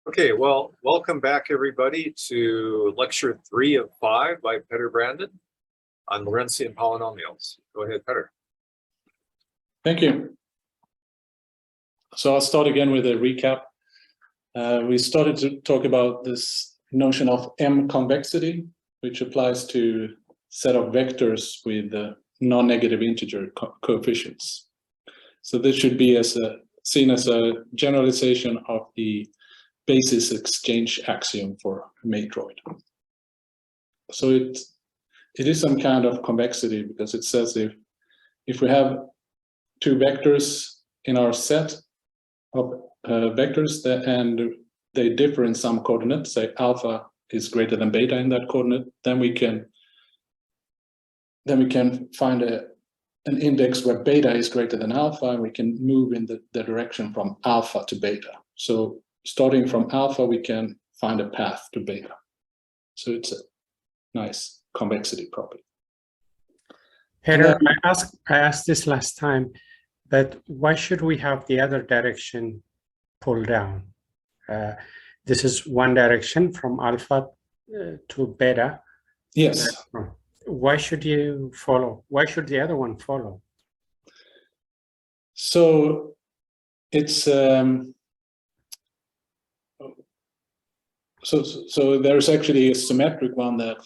Okay, well, welcome back everybody to lecture 3 of 5 by Peter Brandon on Lorentzian polynomials. Go ahead, Peter. Thank you. So I'll start again with a recap. We started to talk about this notion of M convexity, which applies to set of vectors with non-negative integer coefficients. So this should be seen as a generalization of the basis exchange axiom for a matroid. So it is some kind of convexity because it says if we have two vectors in our set of vectors and they differ in some coordinate, say alpha is greater than beta in that coordinate, then we can find an index where beta is greater than alpha, and we can move in the direction from alpha to beta. So starting from alpha, we can find a path to beta. So it's a nice convexity property. Peter, I asked this last time, but why should we have the other direction pulled down? This is one direction from alpha to beta. Yes. Why should you follow? Why should the other one follow? So it's so there's actually a symmetric one that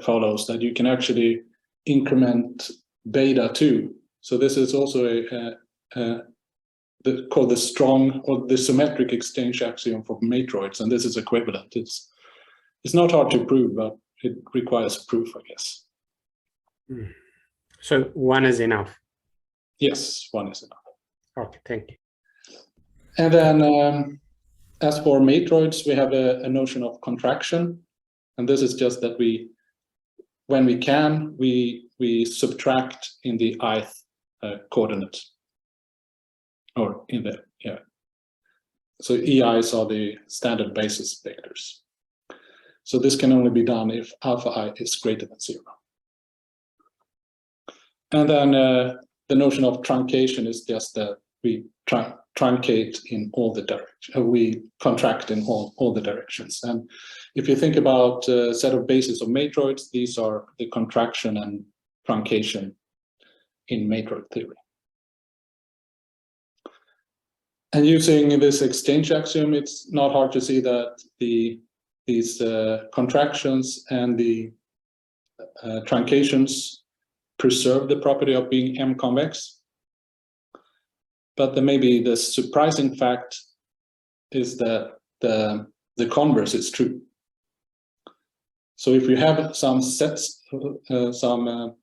follows that you can actually increment beta to. So this is also called the strong or the symmetric exchange axiom for matroids, and this is equivalent. It's not hard to prove, but it requires proof, I guess. So one is enough. Yes, one is enough. Okay, thank you. And then as for matroids, we have a notion of contraction, and this is just that when we can, we subtract in the ith coordinate, or in the So EIs are the standard basis vectors. So this can only be done if alpha I is greater than 0. And then the notion of truncation is just that we truncate in all the directions. We contract in all the directions. And if you think about a set of bases of matroids, these are the contraction and truncation in matroid theory. And using this exchange axiom, it's not hard to see that these contractions and the truncations preserve the property of being M convex. But then maybe the surprising fact is that the converse is true. So if you have some sets, some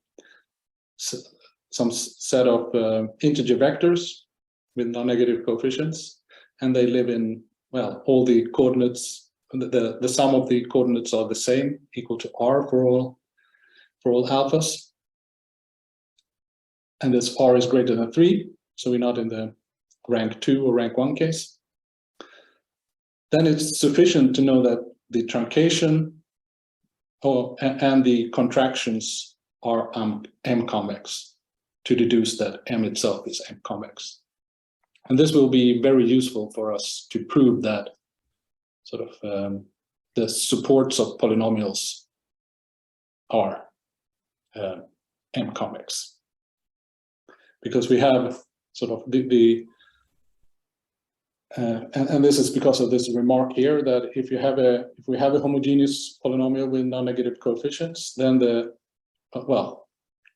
set of integer vectors with non-negative coefficients, and they live in, well, all the coordinates, the sum of the coordinates are the same, equal to R for all alphas. And this R is greater than 3, so we're not in the rank 2 or rank 1 case. Then it's sufficient to know that the truncation and the contractions are M convex to deduce that M itself is M convex. And this will be very useful for us to prove that sort of the supports of polynomials are M convex. Because we have sort of and this is because of this remark here that if we have a homogeneous polynomial with non-negative coefficients, then well,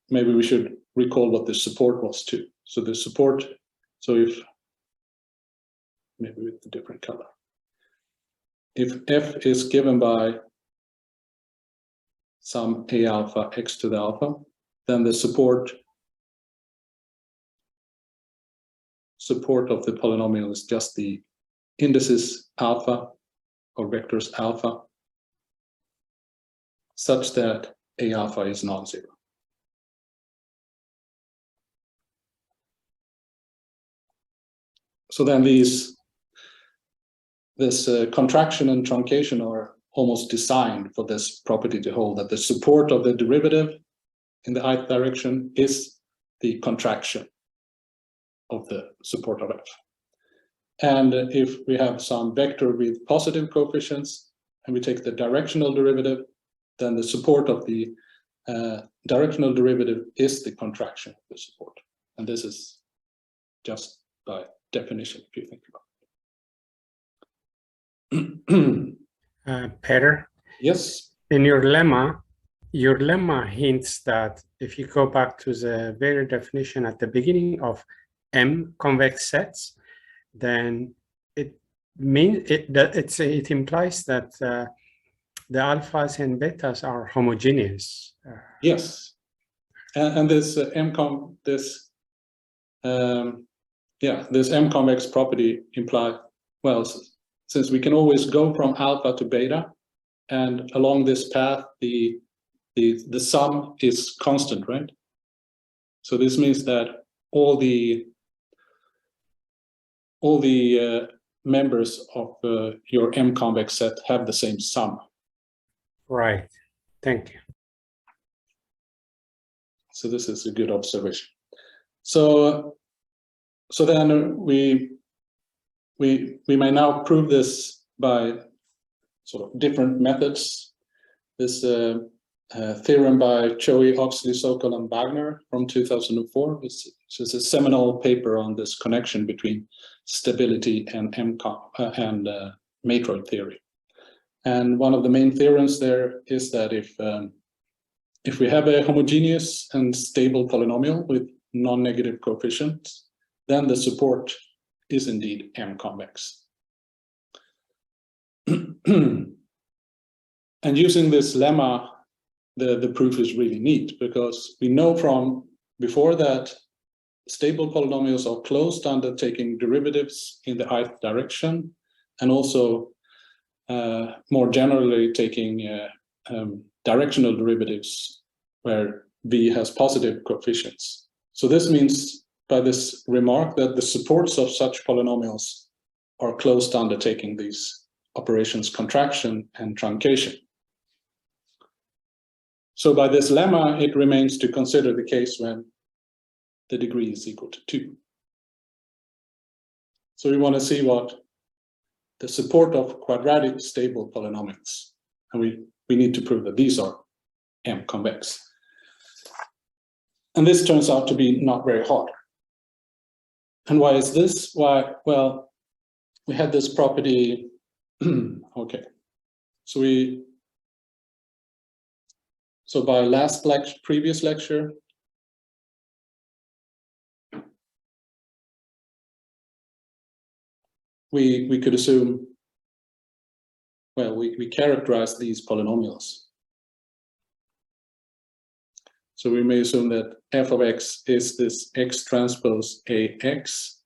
maybe we should recall what the support was too. So the support, so if maybe with a different color, if f is given by some a alpha x to the alpha, then the support of the polynomial is just the indices alpha or vectors alpha such that a alpha is non-zero. So then this contraction and truncation are almost designed for this property to hold, that the support of the derivative in the ith direction is the contraction of the support of f. And if we have some vector with positive coefficients and we take the directional derivative, then the support of the directional derivative is the contraction of the support. And this is just by definition, if you think about it. Peter? Yes. In your lemma hints that if you go back to the very definition at the beginning of M convex sets, then it implies that the alphas and betas are homogeneous. Yes, and this this M convex property implies, well, since we can always go from alpha to beta, and along this path the sum is constant, right? So this means that all the members of your M convex set have the same sum. Right. Thank you. So this is a good observation. So then we may now prove this by sort of different methods. This theorem by Choe, Oxley, Sokol, and Wagner from 2004, which is a seminal paper on this connection between stability and matroid theory. And one of the main theorems there is that if we have a homogeneous and stable polynomial with non-negative coefficients, then the support is indeed M convex. And using this lemma, the proof is really neat, because we know from before that stable polynomials are closed under taking derivatives in the ith direction, and also more generally taking directional derivatives where v has positive coefficients. So this means by this remark that the supports of such polynomials are closed under taking these operations contraction and truncation. So by this lemma, it remains to consider the case when the degree is equal to 2. So we want to see what the support of quadratic stable polynomials, and we need to prove that these are M convex. And this turns out to be not very hard. And why is this? Why? Well, we had this property. Okay, so by previous lecture, we could assume, well, we characterize these polynomials. So we may assume that f of x is this x transpose ax,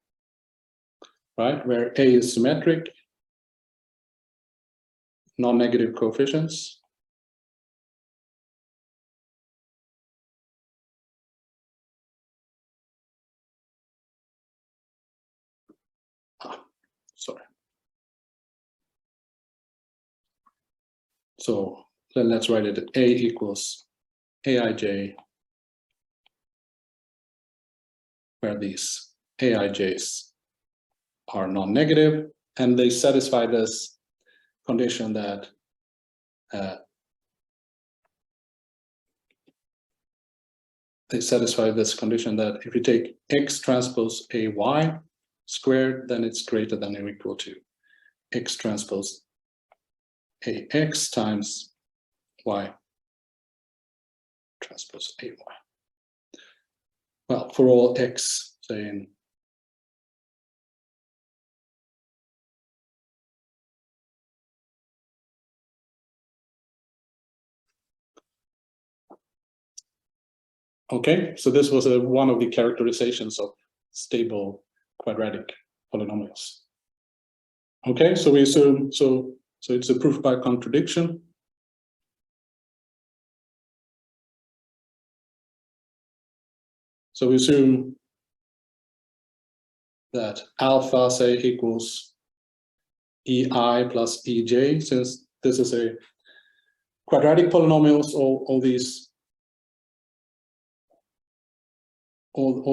right, where a is symmetric, non-negative coefficients. Sorry. So then let's write it at a equals aij, where these aij's are non-negative, and they satisfy this condition that if you take x transpose ay squared, then it's greater than or equal to x transpose ax times y transpose ay. Well, for all x, say in okay, so this was one of the characterizations of stable quadratic polynomials. Okay, so we assume, so it's a proof by contradiction. So we assume that alpha, say, equals ei plus ej, since this is a quadratic polynomials, all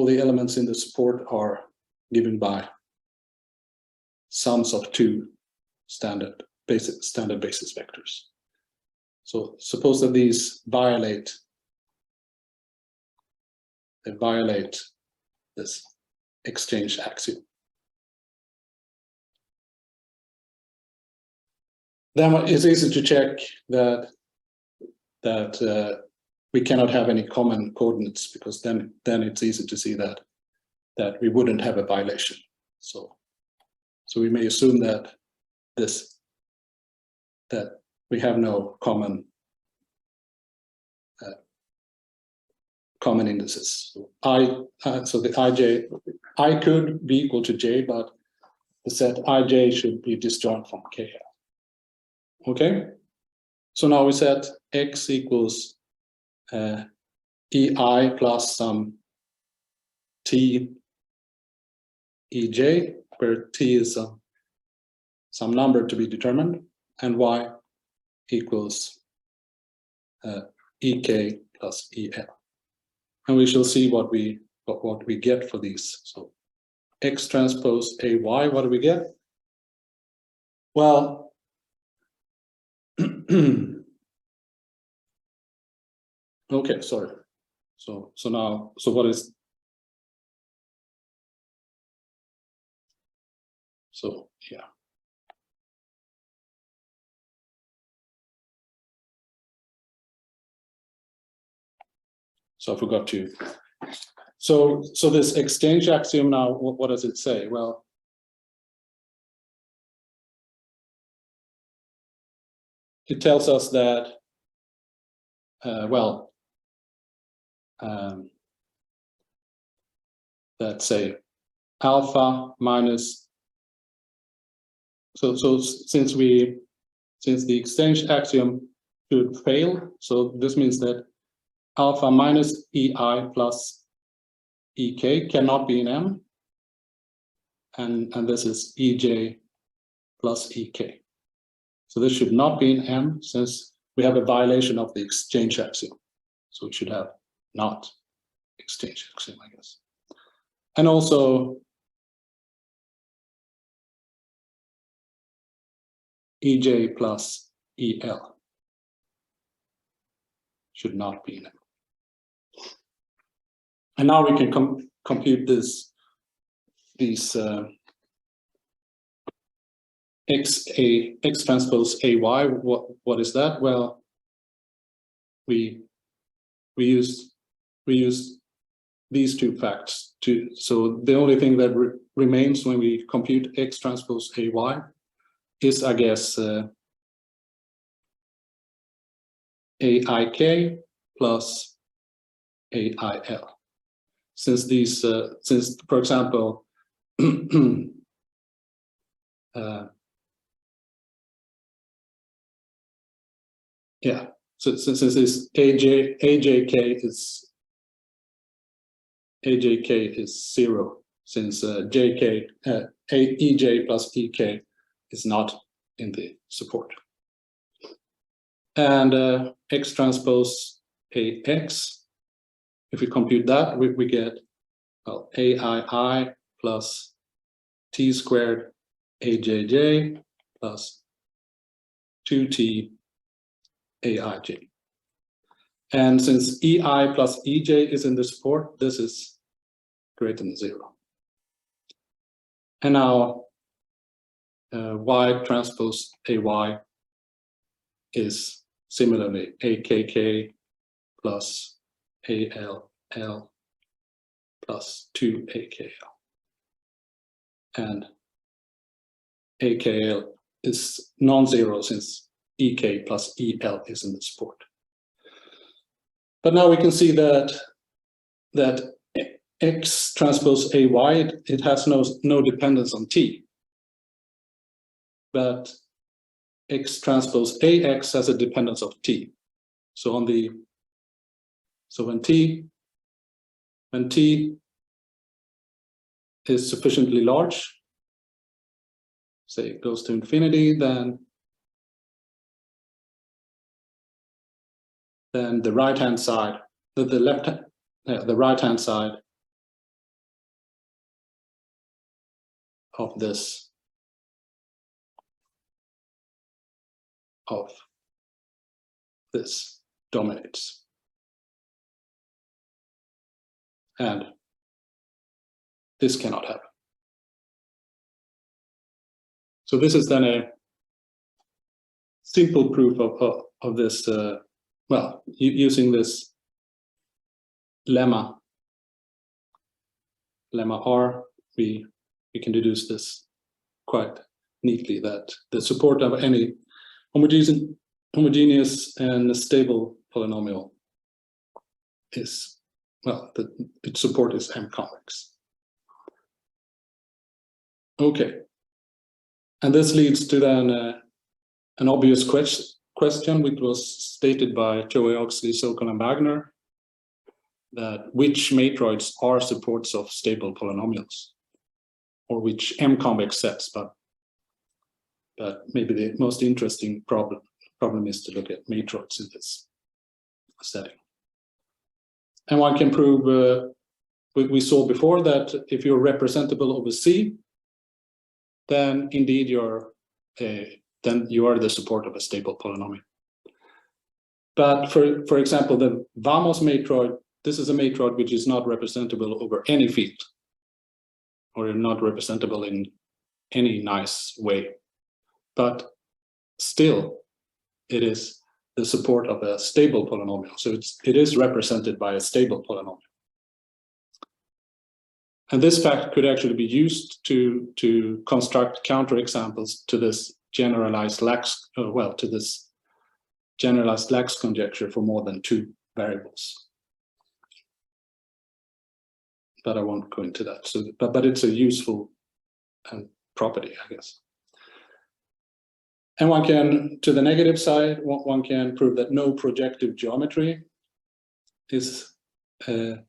the elements in the support are given by sums of two standard basis vectors. So suppose that these violate this exchange axiom. Then it's easy to check that we cannot have any common coordinates, because then it's easy to see that we wouldn't have a violation. So we may assume that we have no common indices. So the I could be equal to j, but the set ij should be disjoint from k. Okay, so now we set x equals ei plus some t ej, where t is some number to be determined, and y equals ek plus el. And we shall see what we get for these. So x transpose ay, what do we get? Well, okay, sorry. So what is? So yeah. So I forgot to. So this exchange axiom now, what does it say? Well, it tells us that, let's say alpha minus. So since the exchange axiom should fail, so this means that alpha minus ei plus ek cannot be in M, and this is ej plus ek. So this should not be in M, since we have a violation of the exchange axiom. So we should have not exchange axiom, I guess. And also ej plus el should not be in M. And now we can compute these x transpose ay. What is that? Well, we use these two facts to. So the only thing that remains when we compute x transpose ay is, I guess, aik plus ail. Since these, since for example, yeah. So since this ajk is 0, since ej plus ek is not in the support, and x transpose ax. If we compute that, we get, well, aii plus t squared ajj plus 2t aij. And since ei plus ej is in the support, this is greater than 0. And now y transpose ay is similarly akk plus all plus 2akl, and akl is non-zero since ek plus el is in the support. But now we can see that x transpose ay, it has no dependence on t, but x transpose ax has a dependence of t. So when t is sufficiently large, say it goes to infinity, then the right hand side, the right hand side of this of this dominates. And this cannot happen. So this is then a simple proof of this, well, using this lemma R, we can deduce this quite neatly, that the support of any homogeneous and stable polynomial is, well, its support is M-convex. Okay, and this leads to then an obvious question, which was stated by Joey, Oxley, Sokol, and Wagner, that which matroids are supports of stable polynomials, or which M-convex sets, but maybe the most interesting problem is to look at matroids in this setting. And one can prove, we saw before, that if you're representable over C, then indeed then you are the support of a stable polynomial. But for example, the Vamos matroid, this is a matroid which is not representable over any field, or not representable in any nice way. But still, it is the support of a stable polynomial. So it is represented by a stable polynomial. And this fact could actually be used to construct counterexamples to this generalized Lax, to this generalized Lax conjecture for more than two variables. But I won't go into that. So, but it's a useful property, I guess. And one can, to the negative side, one can prove that no projective geometry is the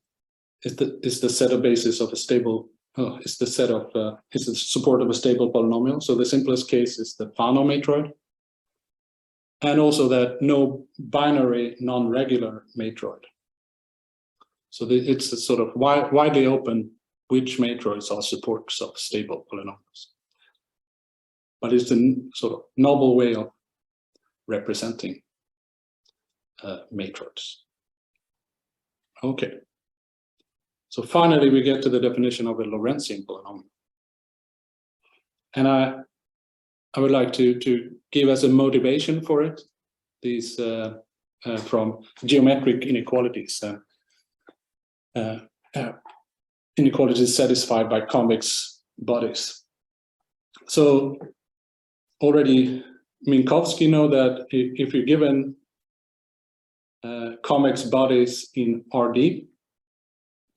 set of basis of a stable, is the support of a stable polynomial. So the simplest case is the Fano matroid. And also that no binary non-regular matroid. So it's a sort of widely open which matroids are supports of stable polynomials. But it's a sort of novel way of representing matroids. Okay. So finally, we get to the definition of a Lorentzian polynomial. And I would like to give us a motivation for it, these from geometric inequalities and inequalities satisfied by convex bodies. So already Minkowski know that if you're given convex bodies in RD,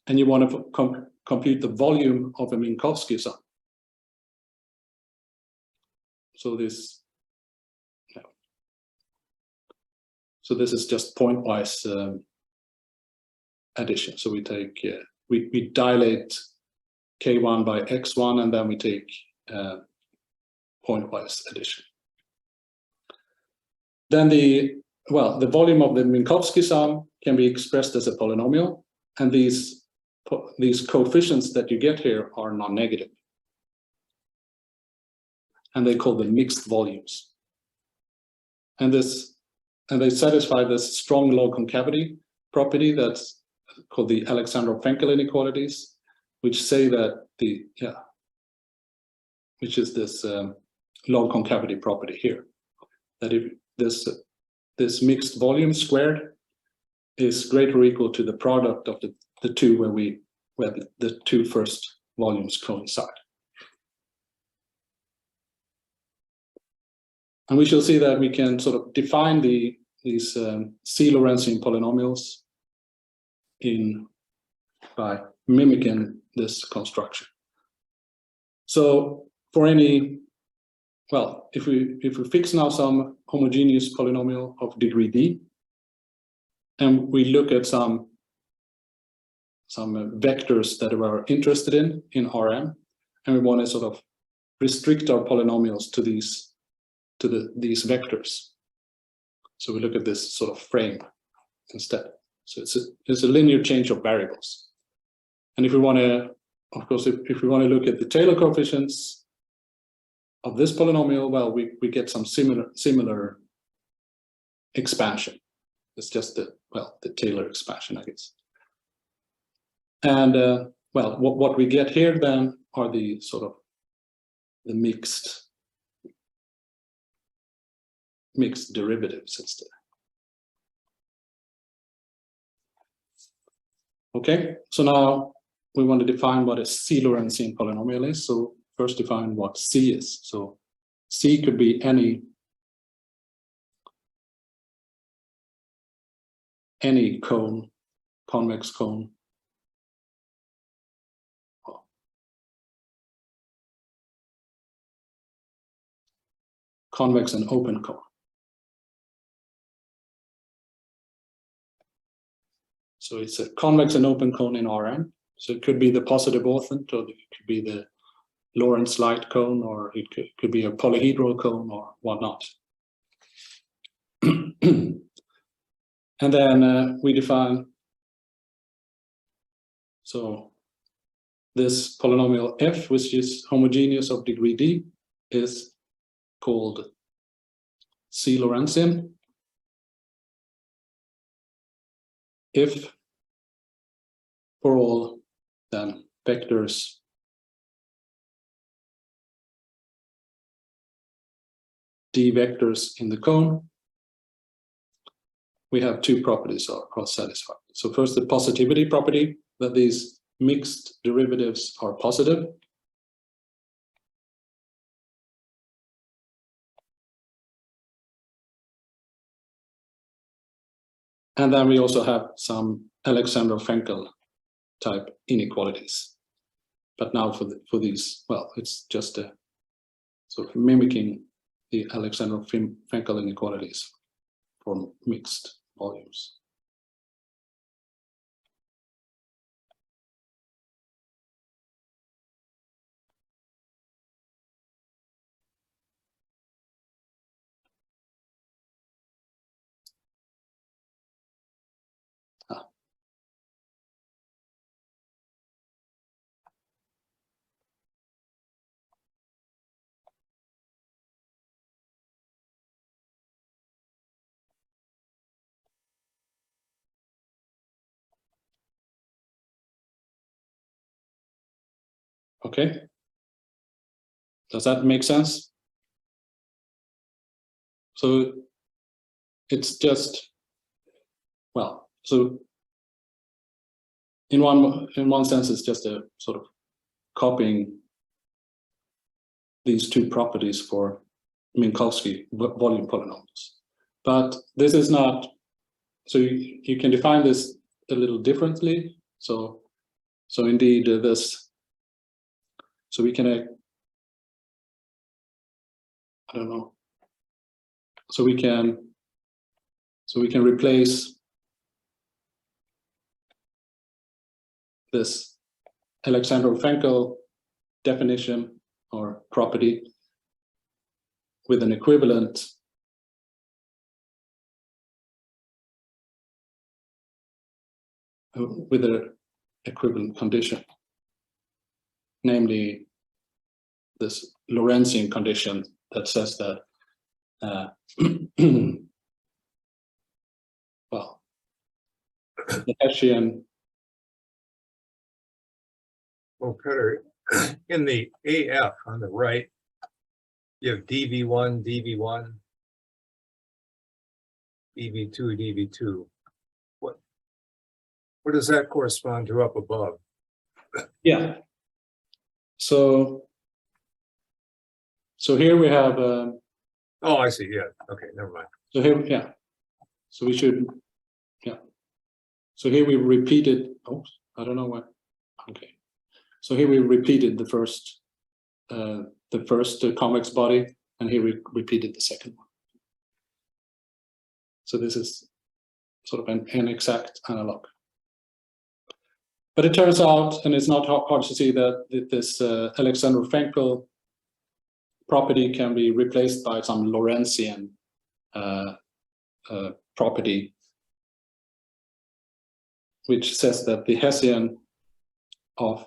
and you want to compute the volume of a Minkowski sum. So this is just pointwise addition. So we take we dilate K1 by X1, and then we take pointwise addition. Then the volume of the Minkowski sum can be expressed as a polynomial, and these coefficients that you get here are non-negative. And they call them mixed volumes. And they satisfy this strong log concavity property that's called the Alexandrov-Fenkel inequalities, which say that which is this log concavity property here, that if this mixed volume squared is greater or equal to the product of the two where the two first volumes coincide. And we shall see that we can sort of define these C Lorentzian polynomials by mimicking this construction. So for any, well, if we fix now some homogeneous polynomial of degree D, and we look at some vectors that we are interested in Rm, and we want to sort of restrict our polynomials to these vectors. So we look at this sort of frame instead. So it's a linear change of variables. And if we want to, of course, if we want to look at the Taylor coefficients of this polynomial, well, we get some similar expansion. It's just the Taylor expansion, I guess. And well, what we get here then are the sort of the mixed derivatives instead. Okay, so now we want to define what a C-Lorentzian polynomial is. So first define what C is. So C could be any cone, convex cone, convex and open cone. So it's a convex and open cone in Rn. So it could be the positive orthant, or it could be the Lorentz light cone, or it could be a polyhedral cone or whatnot. And then we define, so this polynomial f, which is homogeneous of degree d, is called C-Lorentzian if for all then vectors d vectors in the cone, we have two properties are satisfied. So first, the positivity property, that these mixed derivatives are positive. And then we also have some Alexander-Frenkel type inequalities. But now for these, well, it's just a sort of mimicking the Alexander-Frenkel inequalities for mixed volumes. Okay, does that make sense? So it's just, well, so in one sense, it's just a sort of copying these two properties for Minkowski volume polynomials. But this is not, so you can define this a little differently. So indeed this, so we can, I don't know, so we can replace this Alexander-Frenkel definition or property with an equivalent condition, namely this Lorentzian condition that says that well, the Hessian. Well, Peter, in the AF on the right, you have dv1, dv1, dv2, dv2. What does that correspond to up above? Yeah. So here we have. Oh, I see. Yeah. Okay. Never mind. So here, yeah. So we should, yeah. So here we repeated. Oh, I don't know what. Okay. So here we repeated the first convex body, and here we repeated the second one. So this is sort of an exact analog. But it turns out, and it's not hard to see that this Alexander-Frenkel property can be replaced by some Lorentzian property, which says that the Hessian of,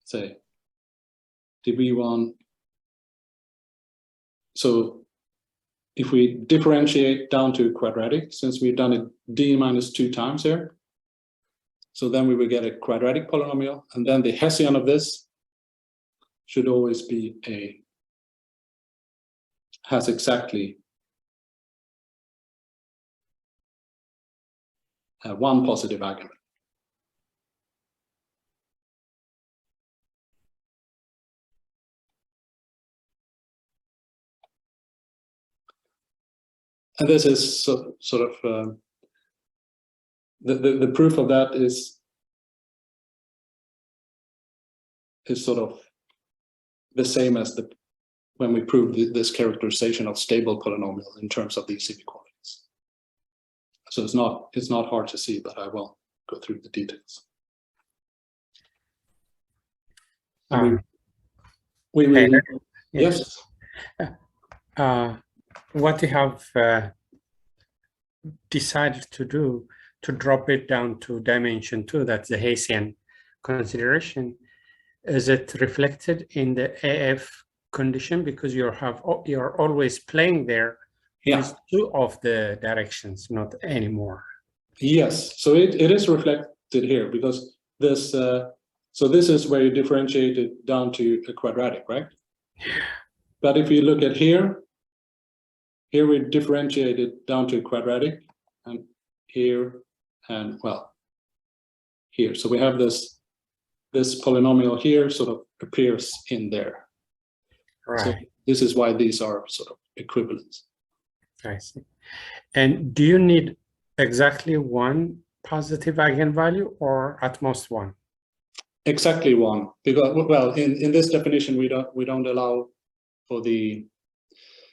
say, dv1, so if we differentiate down to quadratic, since we've done it d minus 2 times here, so then we will get a quadratic polynomial, and then the Hessian of this should always be has exactly one positive eigenvalue. And this is sort of the proof of that is sort of the same as when we proved this characterization of stable polynomials in terms of these inequalities. So it's not hard to see, but I will go through the details. We will. Yes. What you have decided to do to drop it down to dimension 2, that's the Hessian consideration, is it reflected in the AF condition because you're always playing there with 2 of the directions, not anymore? Yes, so it is reflected here because this so this is where you differentiate it down to a quadratic, right? But if you look at here we differentiate it down to a quadratic, and here, and well, here. So we have this polynomial here sort of appears in there. Right. So this is why these are sort of equivalent. I see. And do you need exactly 1 positive eigenvalue or at most 1? Exactly 1, because well, in this definition we don't allow for the.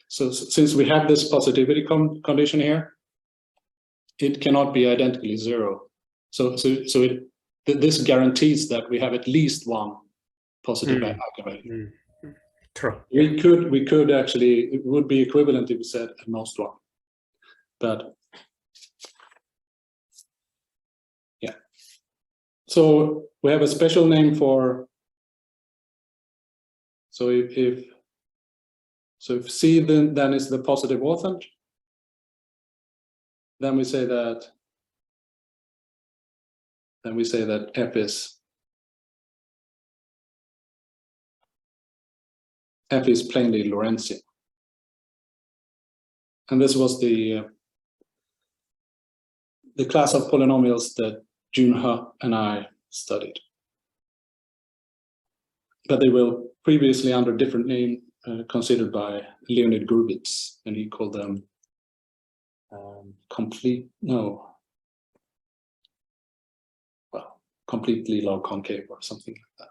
So since we have this positivity condition here, it cannot be identically 0. So this guarantees that we have at least 1 positive eigenvalue. True. We could actually, it would be equivalent if we said at most 1, but yeah. So we have a special name for. So if C then is the positive orthant, then we say that F is plainly Lorentzian. And this was the class of polynomials that Junha and I studied. But they were previously under different name considered by Leonid Grubitz, and he called them completely log concave or something like that.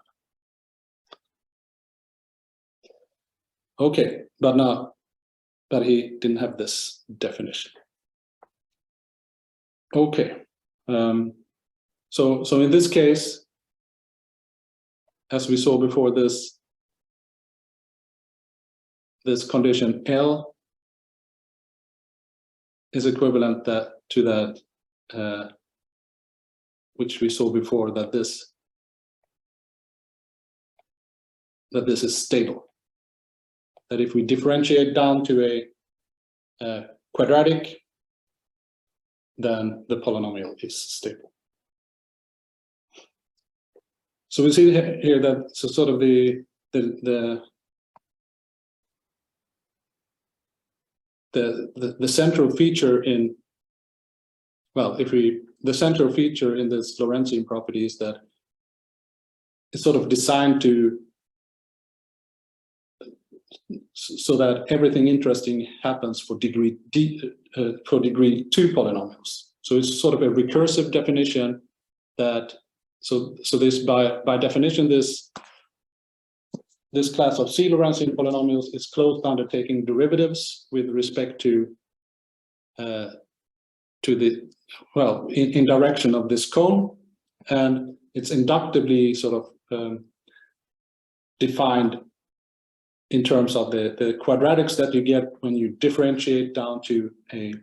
Okay, but he didn't have this definition. Okay, so in this case, as we saw before, this condition L is equivalent to that which we saw before, that this is stable. That if we differentiate down to a quadratic, then the polynomial is stable. So we see here that sort of the central feature in, well, the central feature in this Lorentzian property is that it's sort of designed to, so that everything interesting happens for degree 2 polynomials. So it's sort of a recursive definition that, so this by definition, this class of C Lorentzian polynomials is closed under taking derivatives with respect to the, well, in direction of this cone, and it's inductively sort of defined in terms of the quadratics that you get when you differentiate down to a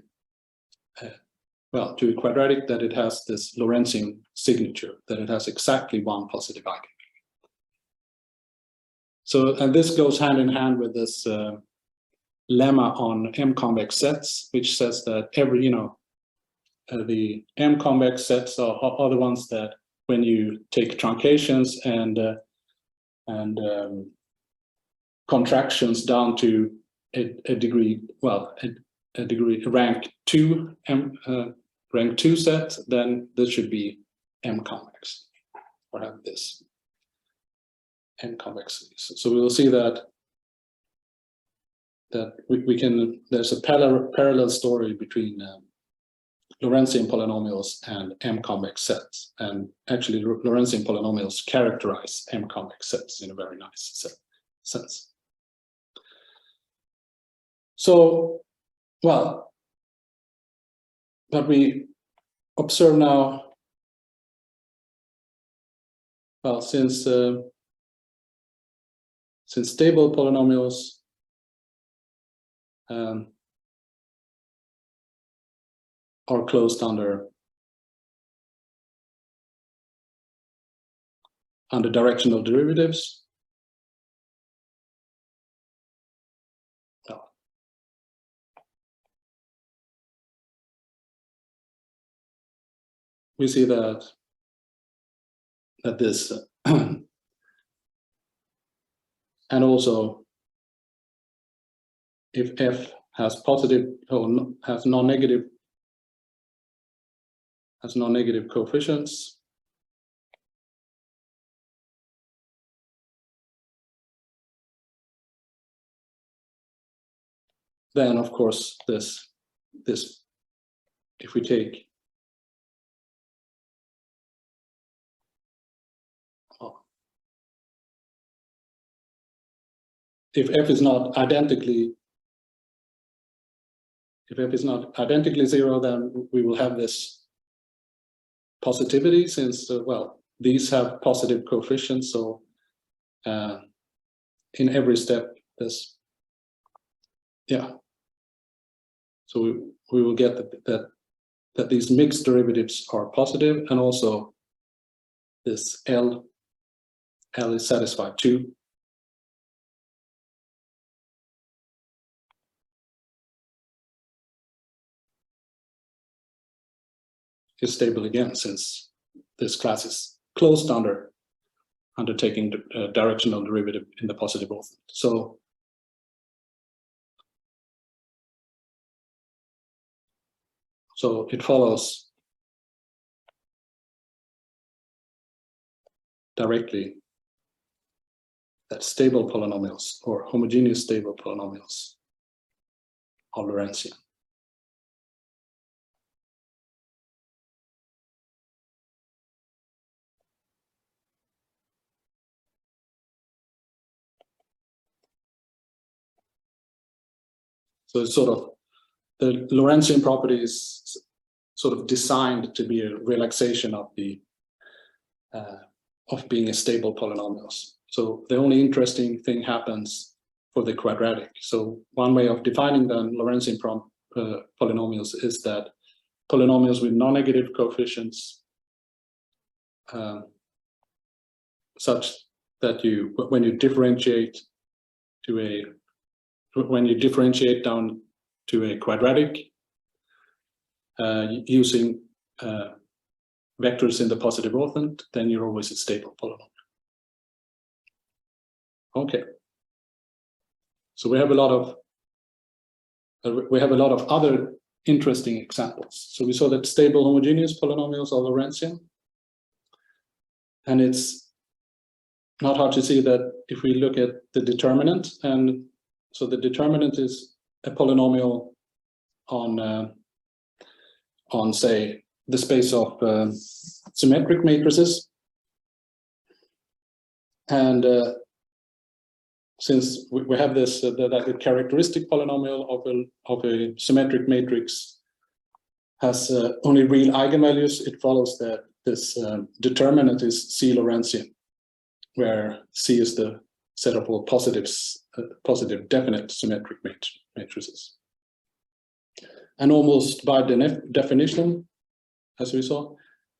quadratic, that it has this Lorentzian signature, that it has exactly 1 positive eigenvalue. So, and this goes hand in hand with this lemma on M-convex sets, which says that every, the M-convex sets are the ones that when you take truncations and contractions down to a degree, well, a degree rank 2 rank 2 set, then this should be M-convex, or have this M-convex. So we will see that we can, there's a parallel story between Lorentzian polynomials and M-convex sets, and actually Lorentzian polynomials characterize M-convex sets in a very nice sense. So, well, what we observe now, well, since stable polynomials are closed under directional derivatives. We see that this and also if f has positive or has non-negative coefficients, then of course this if we take if f is not identically zero, then we will have this positivity, since well, these have positive coefficients. So in every step, this, yeah. So we will get that these mixed derivatives are positive, and also this L is satisfied too. Is stable again, since this class is closed under taking the directional derivative in the positive orthant. So it follows directly that stable polynomials or homogeneous stable polynomials are Lorentzian. So it's sort of, the Lorentzian property is sort of designed to be a relaxation of the of being a stable polynomials. So the only interesting thing happens for the quadratic. So one way of defining the Lorentzian polynomials is that polynomials with non-negative coefficients, such that when you differentiate down to a quadratic using vectors in the positive orthant, then you're always a stable polynomial. Okay. So we have a lot of other interesting examples. So we saw that stable homogeneous polynomials are Lorentzian, and it's not hard to see that if we look at the determinant, and so the determinant is a polynomial on say the space of symmetric matrices, and since we have this that characteristic polynomial of a symmetric matrix has only real eigenvalues, it follows that this determinant is C Lorentzian, where C is the set of all positives, positive definite symmetric matrices. And almost by definition, as we saw,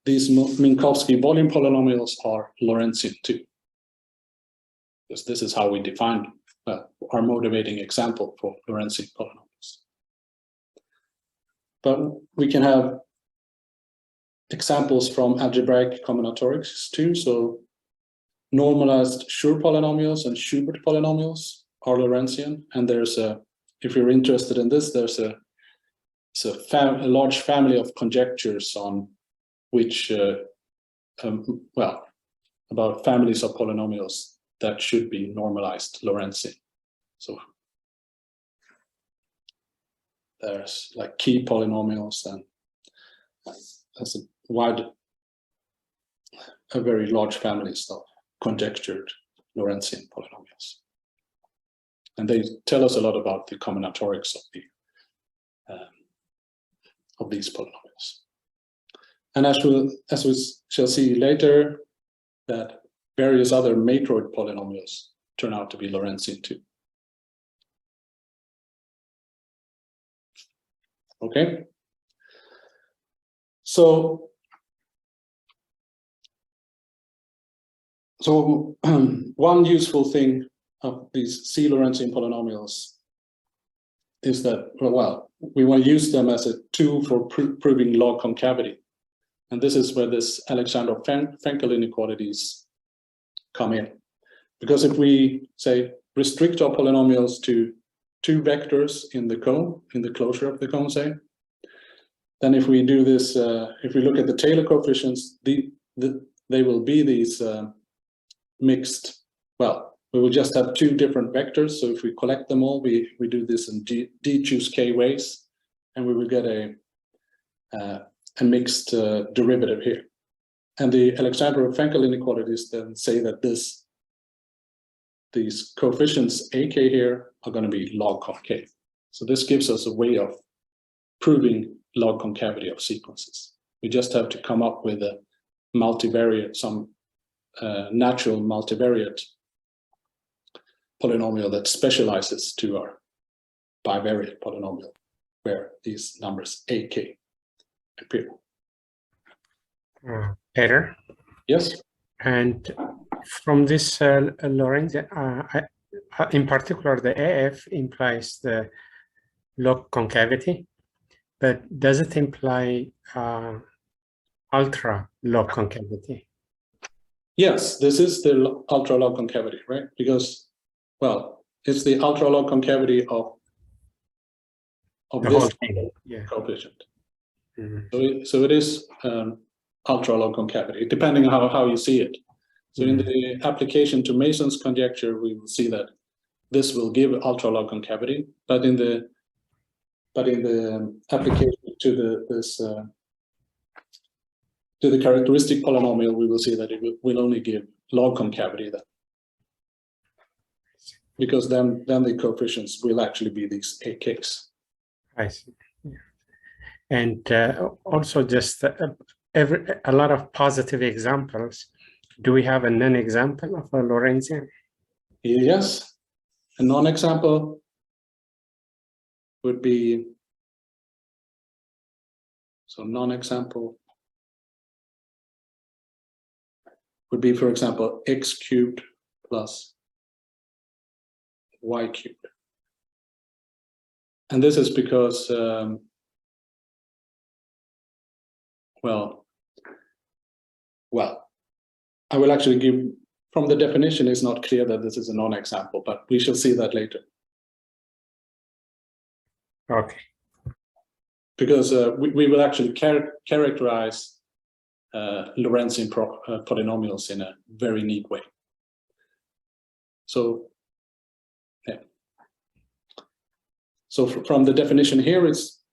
these Minkowski volume polynomials are Lorentzian too, because this is how we define them. our motivating example for Lorentzian polynomials. But we can have examples from algebraic combinatorics too. So normalized Schur polynomials and Schubert polynomials are Lorentzian. And there's a, if you're interested in this, there's a large family of conjectures on which, about families of polynomials that should be normalized Lorentzian. So there's like key polynomials, and there's a very large families of conjectured Lorentzian polynomials. And they tell us a lot about the combinatorics of these polynomials. And as we shall see later, that various other matroid polynomials turn out to be Lorentzian too. Okay. So one useful thing of these C Lorentzian polynomials is that, well, we want to use them as a tool for proving log concavity. And this is where this Alexandrov-Frenkel inequalities come in. Because if we say restrict our polynomials to 2 vectors in the cone, in the closure of the cone, say, then if we do this, if we look at the Taylor coefficients, they will be these mixed, well, we will just have 2 different vectors. So if we collect them all, we do this in D choose K ways, and we will get a mixed derivative here. And the Alexandrov-Frenkel inequalities then say that these coefficients AK here are going to be log concave. So this gives us a way of proving log concavity of sequences. We just have to come up with a multivariate, some natural multivariate polynomial that specializes to our bivariate polynomial, where these numbers AK appear. Peter? Yes? And from this Lorentzian, in particular, the AF implies the log concavity, but does it imply ultra log concavity? Yes, this is the ultra log concavity, right? Because, well, it's the ultra log concavity of The this whole thing, yeah. coefficient. Mhm. So it is ultra log concavity, depending on how you see it. So in the application to Mason's conjecture, we will see that this will give ultra log concavity, but in the application to the characteristic polynomial, we will see that it will only give log concavity then, because then the coefficients will actually be these AKs. I see. Yeah. And also just a lot of positive examples. Do we have a non-example of a Lorentzian? Yes, a non-example would be, so non-example would be, for example, x cubed plus y cubed. And this is because, well, I will actually give, from the definition, it's not clear that this is a non-example, but we shall see that later. Okay. Because we will actually characterize Lorentzian polynomials in a very neat way. So, yeah. So from the definition here, it's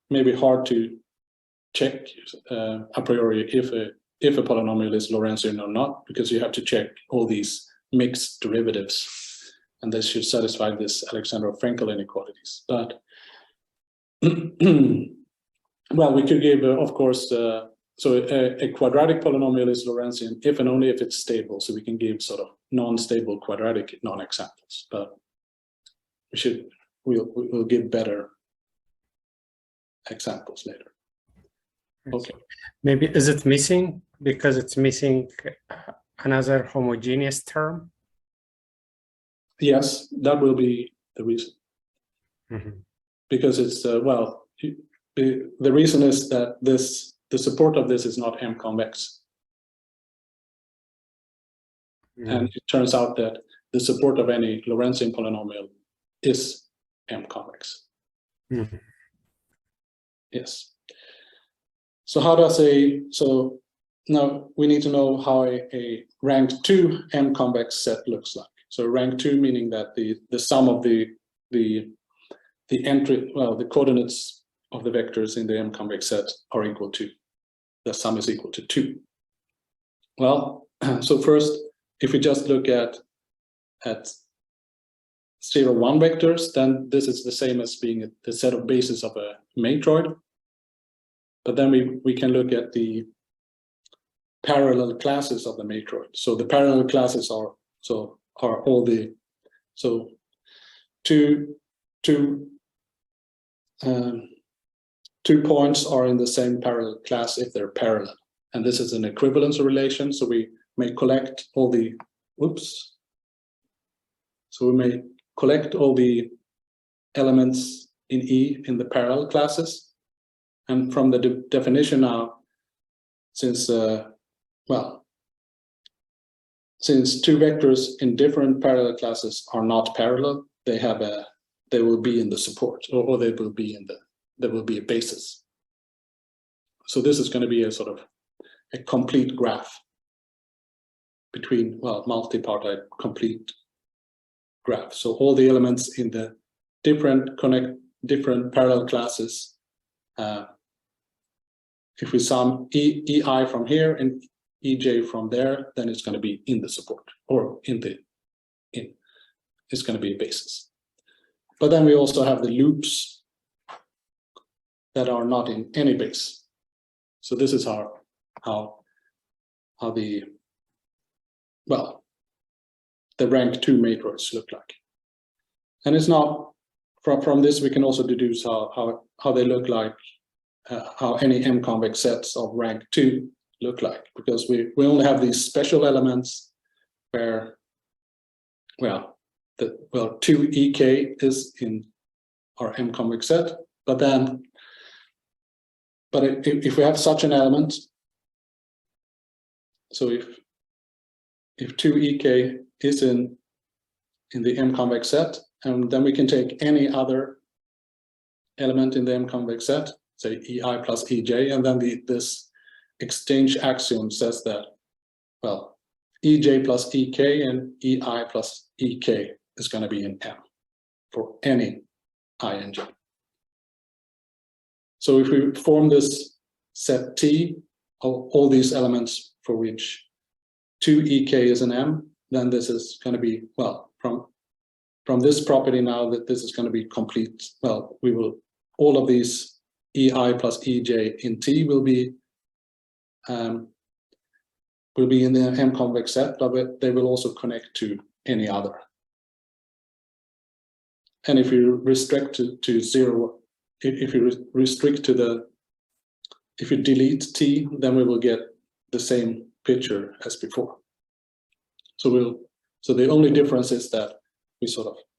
maybe hard to check a priori if a polynomial is Lorentzian or not, because you have to check all these mixed derivatives, and this should satisfy this Alexandrov-Frenkel inequalities. But well, we could give, of course, so a quadratic polynomial is Lorentzian if and only if it's stable. So we can give sort of non-stable quadratic non-examples, but we'll give better examples later. Okay. Maybe is it missing because it's missing another homogeneous term? yes, that will be the reason. Mhm. Because it's, well, the reason is that the support of this is not M convex. And it turns out that the support of any Lorentzian polynomial is M convex. Mhm. Yes. So how does so now we need to know how a rank 2 M convex set looks like. So rank 2 meaning that the sum of the entry, well, the coordinates of the vectors in the M convex set are equal to, the sum is equal to 2. Well, so first, if we just look at 0, 1 vectors, then this is the same as being the set of bases of a matroid. But then we can look at the parallel classes of the matroid. So the parallel classes are all the, so two points are in the same parallel class if they're parallel. And this is an equivalence relation, so we may collect all the, so we may collect all the elements in E in the parallel classes. And from the definition now, since since two vectors in different parallel classes are not parallel, they will be in the support, or they will be there will be a basis. So this is going to be a sort of a complete graph between, well, multipartite complete graph. So all the elements in the different parallel classes, if we sum EI from here and EJ from there, then it's going to be in the support, or it's going to be a basis. But then we also have the loops that are not in any base. So this is how the, well, the rank 2 matroids look like. And it's not, from this we can also deduce how they look like, how any M convex sets of rank 2 look like, because we only have these special elements where, well, 2ek is in our M convex set, but if we have such an element, so if 2ek is in the M convex set, and then we can take any other element in the M convex set, say EI plus EJ, and then this exchange axiom says that, well, EJ plus EK and EI plus EK is going to be in M for any INJ. So if we form this set T of all these elements for which 2ek is an M, then this is going to be, well, from this property now that this is going to be complete, well, all of these EI plus EJ in T will be in the M convex set, but they will also connect to any other. And if you restrict to 0, if you restrict to if you delete T, then we will get the same picture as before. So the only difference is that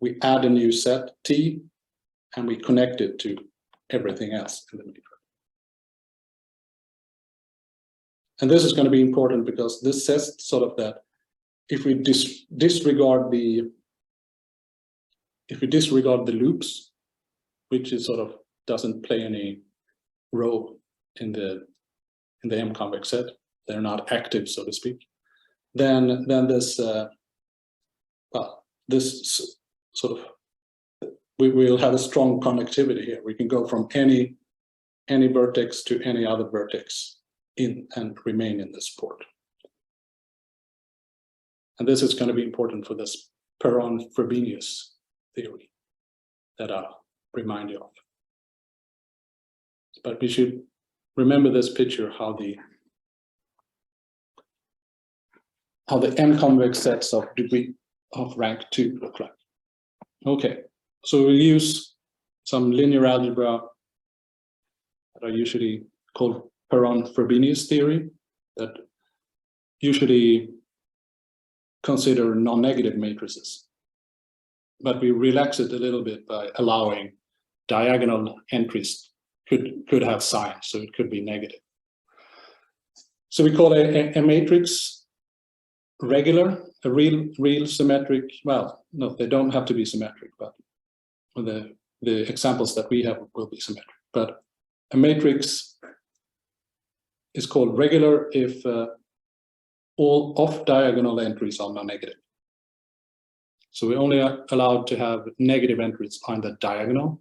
we add a new set T and we connect it to everything else in the matrix. And this is going to be important because this says that if we disregard the loops, which is doesn't play any role in the M convex set, they're not active, so to speak, then this we will have a strong connectivity here. We can go from any vertex to any other vertex and remain in the support. And this is going to be important for this Perron-Frobenius theory that I'll remind you of. But we should remember this picture, how the M convex sets of degree of rank 2 look like. Okay, so we'll use some linear algebra that are usually called Perron-Frobenius theory, that usually consider non-negative matrices. but we relax it a little bit by allowing diagonal entries could have signs, so it could be negative. So we call a matrix regular, a real symmetric. Well, no, they don't have to be symmetric, but the examples that we have will be symmetric. But a matrix is called regular if all off-diagonal entries are non-negative. So we only are allowed to have negative entries on the diagonal.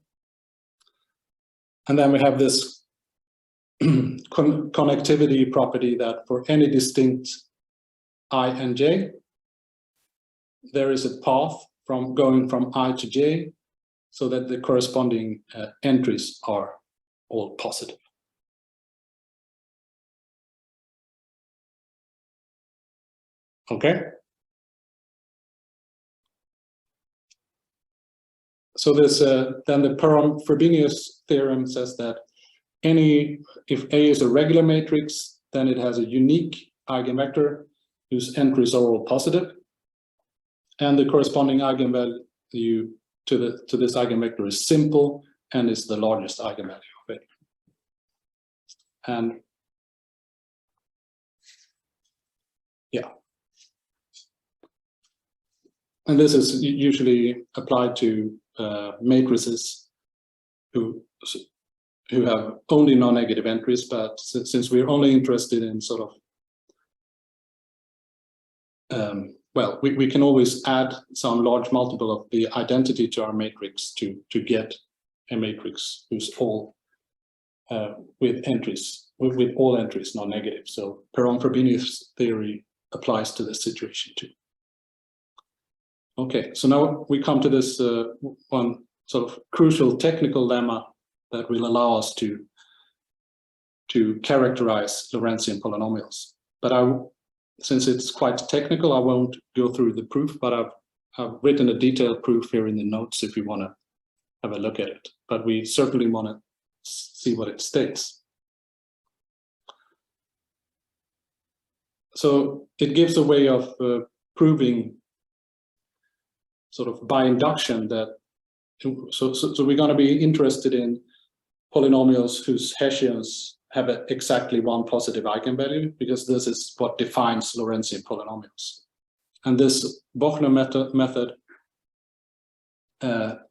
And then we have this connectivity property that for any distinct I and j, there is a path from going from I to j, so that the corresponding entries are all positive. Okay. So this then the Frobenius theorem says that if A is a regular matrix, then it has a unique eigenvector whose entries are all positive, and the corresponding eigenvalue to this eigenvector is simple and is the largest eigenvalue of it. And yeah. And this is usually applied to matrices who have only non-negative entries, but since we're only interested in sort of, well, we can always add some large multiple of the identity to our matrix to get a matrix who's all with all entries non-negative. So Frobenius theory applies to this situation too. Okay, so now we come to this one sort of crucial technical lemma that will allow us to characterize Lorentzian polynomials. But since it's quite technical, I won't go through the proof, but I've written a detailed proof here in the notes if you want to have a look at it. But we certainly want to see what it states. So it gives a way of proving sort of by induction that, so we're going to be interested in polynomials whose Hessians have exactly one positive eigenvalue, because this is what defines Lorentzian polynomials. And this Bochner method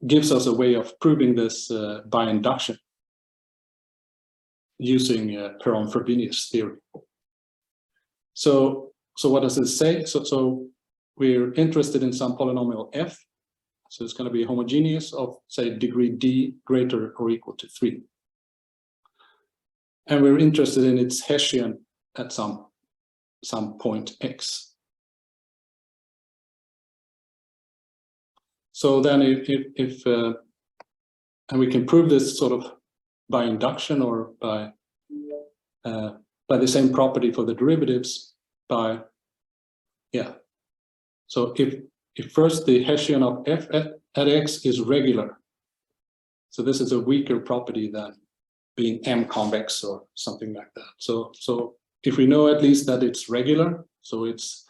gives us a way of proving this by induction using Frobenius theory. So what does this say? So we're interested in some polynomial f. So it's going to be homogeneous of, say, degree d greater or equal to 3. And we're interested in its Hessian at some point x. So then if and we can prove this sort of by induction or by the same property for the derivatives by, yeah. So if first the Hessian of f at x is regular, so this is a weaker property than being M convex or something like that. So if we know at least that it's regular, so it's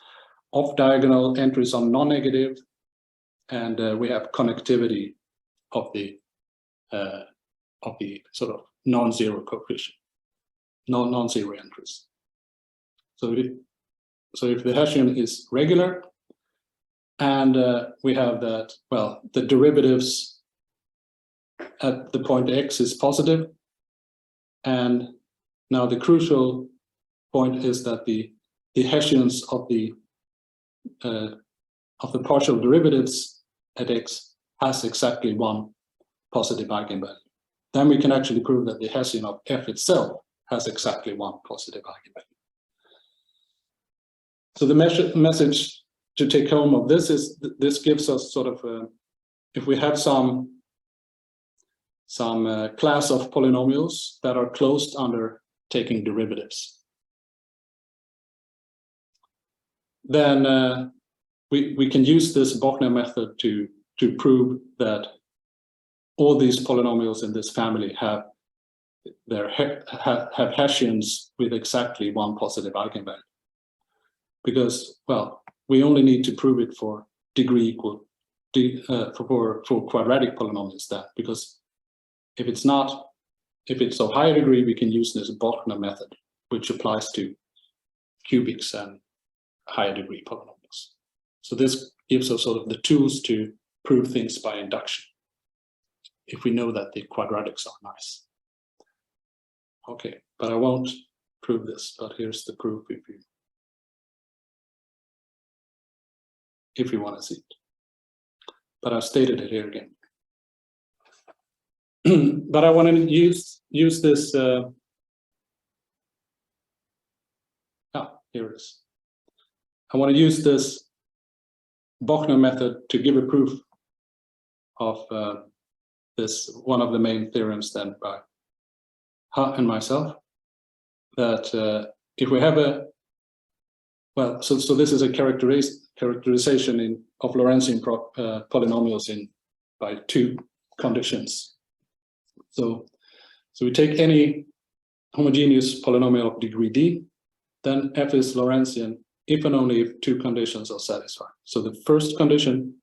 off diagonal entries are non-negative, and we have connectivity of the sort of non-zero coefficient, non-zero entries. So if the Hessian is regular, and we have that, well, the derivatives at the point x is positive, and now the crucial point is that the Hessians of the partial derivatives at x has exactly one positive eigenvalue. Then we can actually prove that the Hessian of f itself has exactly one positive eigenvalue. So the message to take home of this is this gives us sort of if we have some class of polynomials that are closed under taking derivatives, then we can use this Bochner method to prove that all these polynomials in this family have Hessians with exactly one positive eigenvalue. Because, well, we only need to prove it for degree equal for quadratic polynomials then, because if it's not, if it's of higher degree, we can use this Bochner method, which applies to cubics and higher degree polynomials. So this gives us sort of the tools to prove things by induction, if we know that the quadratics are nice. Okay, but I won't prove this, but here's the proof if you want to see it. But I've stated it here again. But I want to use this. Here it is. I want to use this Bochner method to give a proof of this, one of the main theorems then by Ha and myself, that if we have a, well, so this is a characterization of Lorentzian polynomials by two conditions. So we take any homogeneous polynomial of degree d, then f is Lorentzian if and only if two conditions are satisfied. So the first condition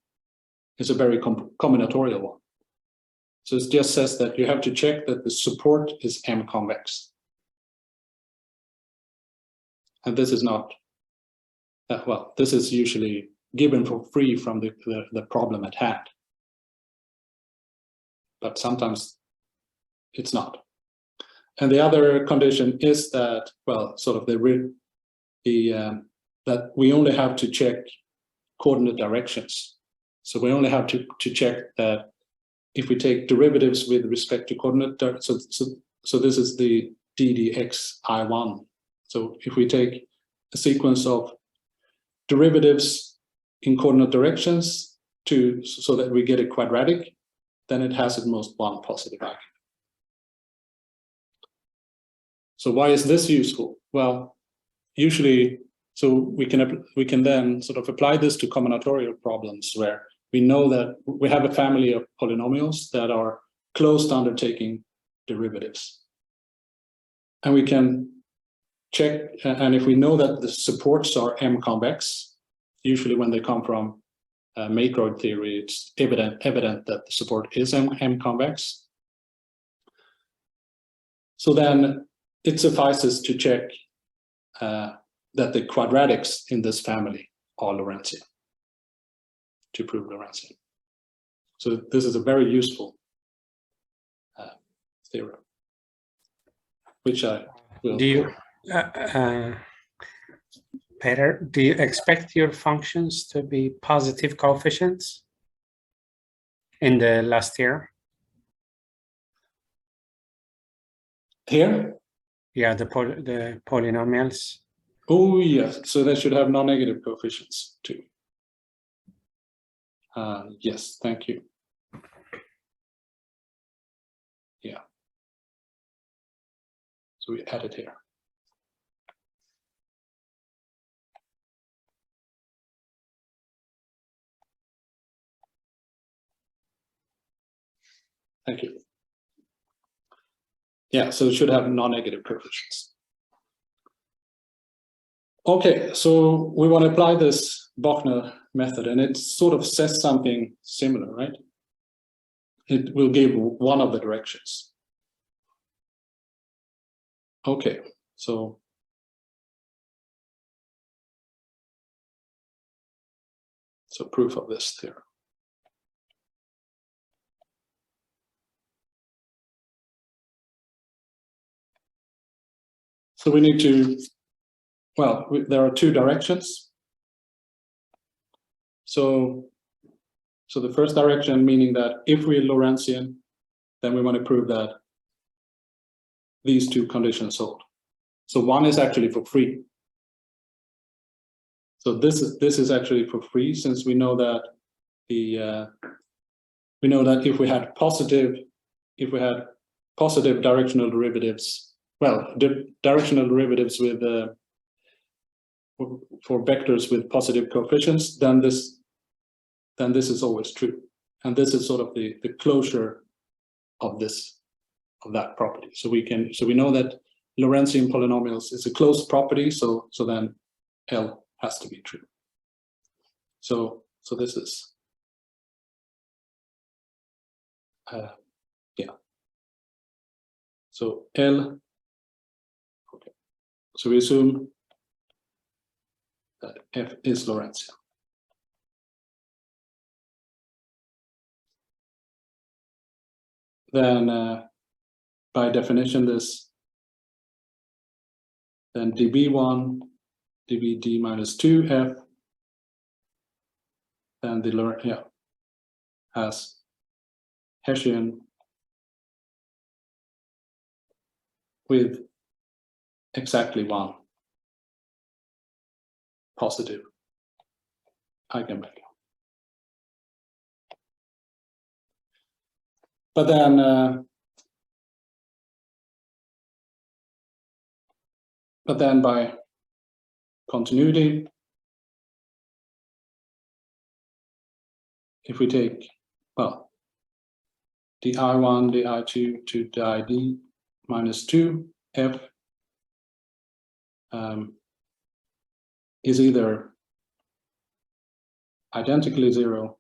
is a very combinatorial one. So it just says that you have to check that the support is M convex. And this is not, well, this is usually given for free from the problem at hand. But sometimes it's not. And the other condition is that, well, sort of that we only have to check coordinate directions. So we only have to check that if we take derivatives with respect to coordinate, so this is the ddx I1. So if we take a sequence of derivatives in coordinate directions so that we get a quadratic, then it has at most one positive argument. So why is this useful? Well, usually, so we can then sort of apply this to combinatorial problems where we know that we have a family of polynomials that are close to undertaking derivatives. And we can check, and if we know that the supports are M convex, usually when they come from macroid theory, it's evident that the support is M convex. So then it suffices to check that the quadratics in this family are Lorentzian, to prove Lorentzian. So this is a very useful theorem, which I will. Do you, Peter, do you expect your functions to be positive coefficients in the last year? Here? Yeah, the polynomials. Oh, yes. So they should have non-negative coefficients too. Yes, thank you. Yeah. So we add it here. Thank you. Yeah, so it should have non-negative coefficients. Okay, so we want to apply this Bochner method, and it sort of says something similar, right? It will give one of the directions. Okay, so proof of this theorem. So we need to, well, there are two directions. So the first direction, meaning that if we're Lorentzian, then we want to prove that these two conditions hold. So one is actually for free. So this is actually for free, since we know that if we had positive directional derivatives, well, directional derivatives with for vectors with positive coefficients, then this is always true, and this is sort of the closure of that property. So we know that Lorentzian polynomials is a closed property, so then L has to be true. So this is Yeah. So L. Okay. So we assume that F is Lorentzian. Then, by definition, this then dB1, dBd minus 2F, and the has Hessian with exactly one positive eigenvalue. But then by continuity, if we take, well, di1, di2 to did minus 2F is either identically zero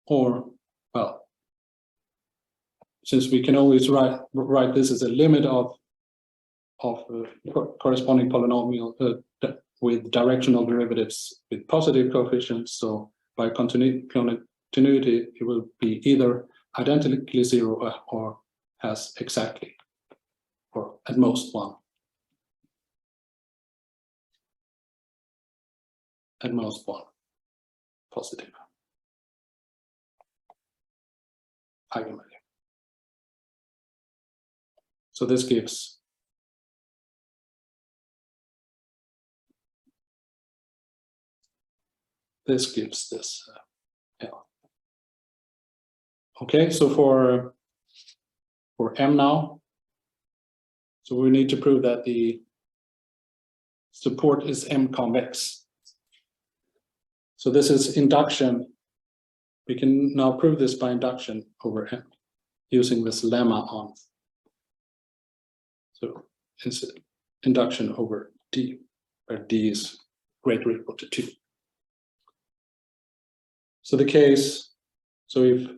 or, well, since we can always write this as a limit of corresponding polynomial with directional derivatives with positive coefficients, so by continuity it will be either identically zero or has exactly, or at most one. At most one positive eigenvalue. So this gives this L. Okay, so for M now, so we need to prove that the support is M convex. So this is induction. We can now prove this by induction over M using this lemma on. So it's induction over D, where D is greater or equal to 2. So the case, so if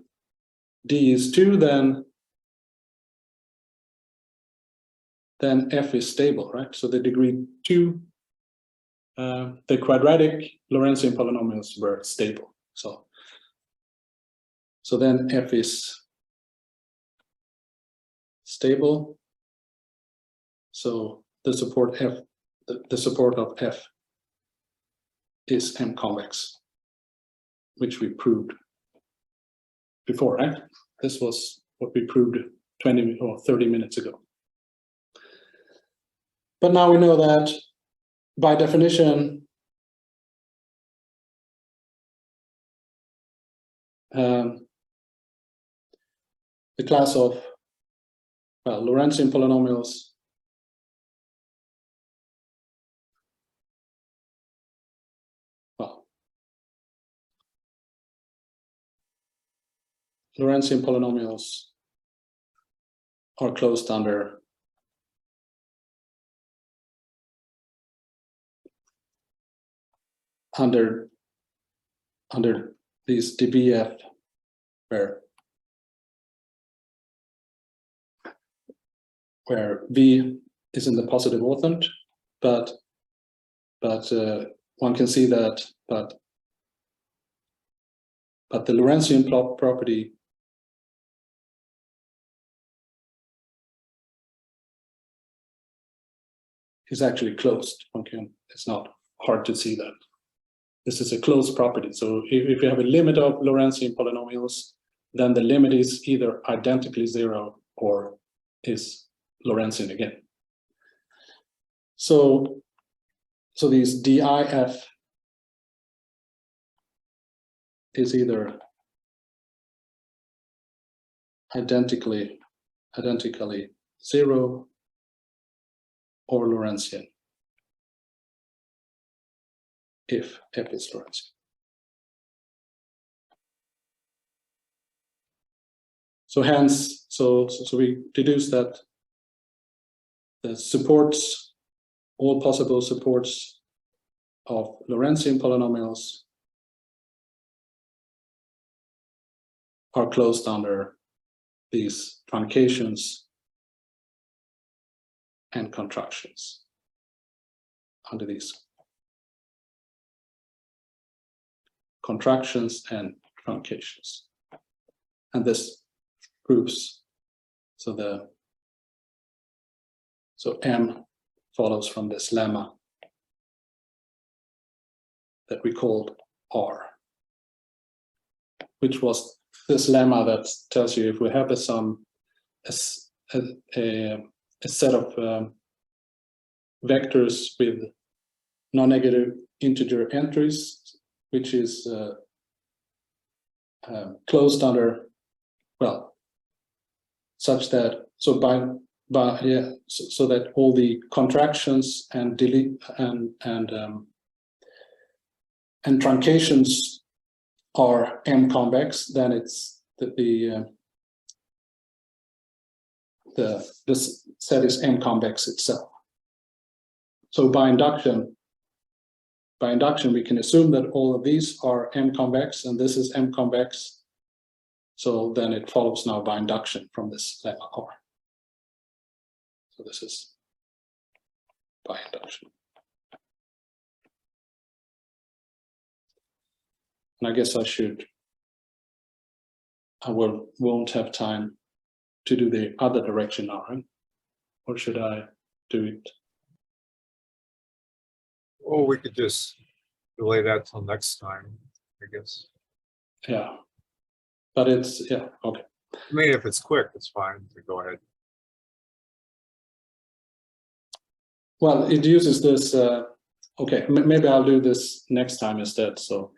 D is 2, then F is stable, right? So the degree 2, the quadratic Lorentzian polynomials were stable. So then F is stable. So the support F, the support of F is M convex, which we proved before, right? This was what we proved 20 or 30 minutes ago. But now we know that by definition, the class of, well, Lorentzian polynomials Lorentzian polynomials are closed under these dBF, where V is in the positive orthant, but one can see that the Lorentzian property is actually closed. It's not hard to see that this is a closed property. So if you have a limit of Lorentzian polynomials, then the limit is either identically zero or is Lorentzian again. So these DIF is either identically zero or Lorentzian if F is Lorentzian. So hence, so we deduce that the supports, all possible supports of Lorentzian polynomials are closed under these truncations and contractions, under these contractions and truncations. And this proves, so M follows from this lemma that we called R, which was this lemma that tells you if we have a set of vectors with non-negative integer entries, which is closed under, well, such that, so so that all the contractions and delete and truncations are M convex, then it's this set is M convex itself. So by induction, we can assume that all of these are M convex, and this is M convex. So then it follows now by induction from this lemma R. So this is by induction. And I guess I won't have time to do the other direction now, right? Or should I do it? Or we could just delay that till next time, I guess. Yeah, but it's, yeah, okay. I mean, if it's quick, it's fine to go ahead. Well, it uses this, okay, maybe I'll do this next time instead, so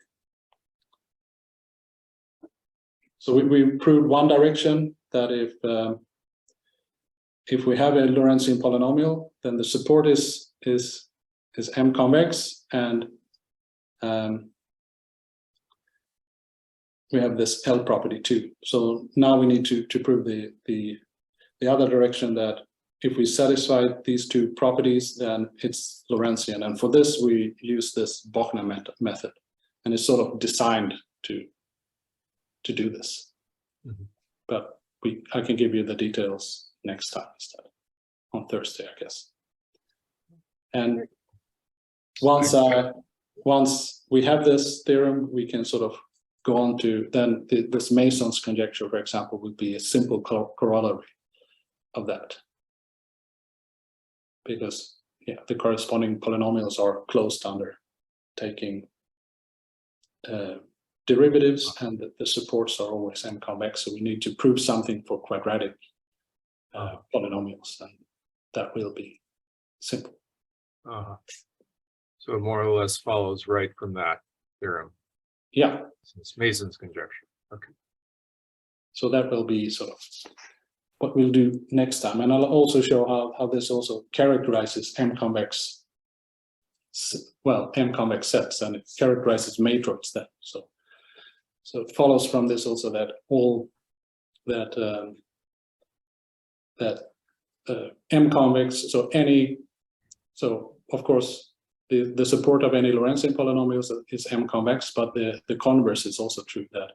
we proved one direction, that if we have a Lorentzian polynomial, then the support is M convex, and we have this L property too. So now we need to prove the other direction, that if we satisfy these two properties, then it's Lorentzian. And for this, we use this Bochner method, and it's sort of designed to do this. Mm-hmm. But I can give you the details next time instead, on Thursday, I guess. And once we have this theorem, we can sort of go on to then this Mason's conjecture, for example, would be a simple corollary of that, because the corresponding polynomials are closed under taking derivatives, and the supports are always M convex. So we need to prove something for quadratic polynomials, and that will be simple. So it more or less follows right from that theorem. Yeah. It's Mason's conjecture. Okay. So that will be sort of what we'll do next time. And I'll also show how this also characterizes M convex, well, M convex sets, and it characterizes matroids then. So it follows from this also that all that M convex, so of course the support of any Lorentzian polynomials is M convex, but the converse is also true, that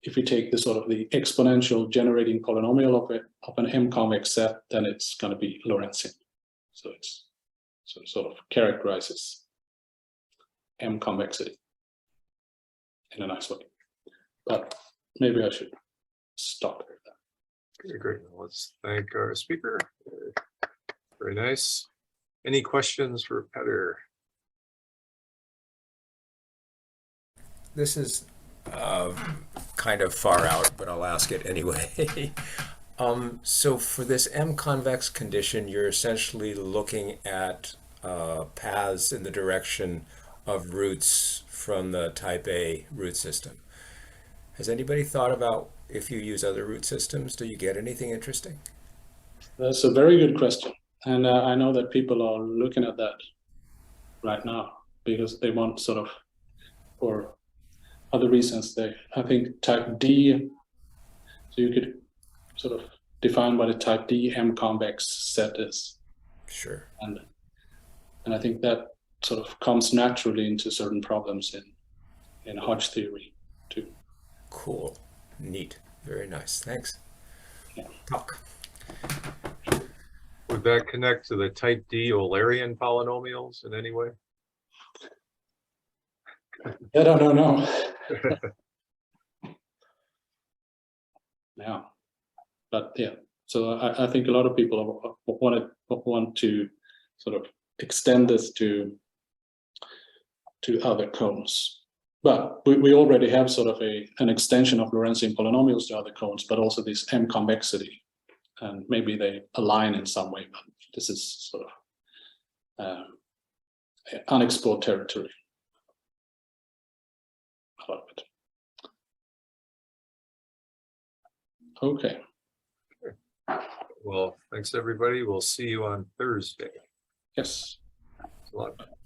if you take the sort of the exponential generating polynomial of an M convex set, then it's going to be Lorentzian. So it sort of characterizes M convexity in a nice way. But maybe I should stop there. Okay, great. Let's thank our speaker. Very nice. Any questions for Petter? This is kind of far out, but I'll ask it anyway. So for this M convex condition, you're essentially looking at paths in the direction of roots from the type A root system. Has anybody thought about if you use other root systems, do you get anything interesting? That's a very good question. And I know that people are looking at that right now because they want sort of, for other reasons, I think type D, so you could sort of define what a type D M convex set is. Sure. And I think that sort of comes naturally into certain problems in Hodge theory too. Cool. Neat. Very nice. Thanks. Yeah. Talk. Would that connect to the type D Lorentzian polynomials in any way? I don't know. Yeah, but yeah, so I think a lot of people want to sort of extend this to other cones. But we already have sort of an extension of Lorentzian polynomials to other cones, but also this M convexity. And maybe they align in some way, but this is sort of unexplored territory. A lot of it. Okay. Well, thanks, everybody. We'll see you on Thursday. Yes. Thanks a lot.